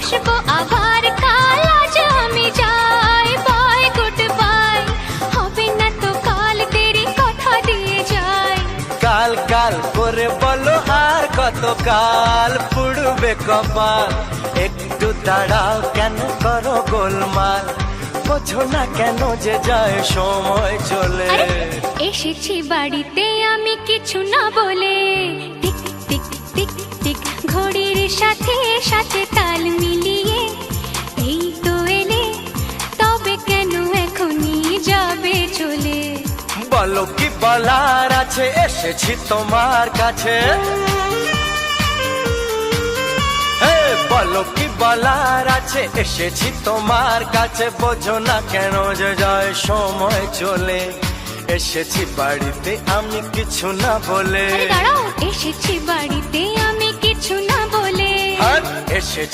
আসবো আবার কাল, আজ আমি যাই, বাই গুড বাই। হবে না তো কাল, দেরি কথা দিয়ে যাই। কাল কাল করে বলো আর কত কাল পুড়বে কপাল, একটু দাঁড়াও কেন করো গোলমাল, বোঝো না কেন যে যায় সময় চলে। আরে, এসেছি বাড়িতে আমি কিছু না বলে, টিক টিক টিক টিক ঘড়ির সাথে সাথে তাল মিলিয়ে। এই তো এলে, তবে কেন এখনই যাবে চলে? বলো কি বলার আছে, এসেছি তোমার কাছে। হে, বলো কি বলার আছে, এসেছি তোমার কাছে, বোঝো না কেন যে যায় সময় চলে। এসেছি বাড়িতে আমি কিছু না বলে। আরে দাঁড়াও, এসেছি বাড়িতে আমি কিছু না বলে। আর এসেছি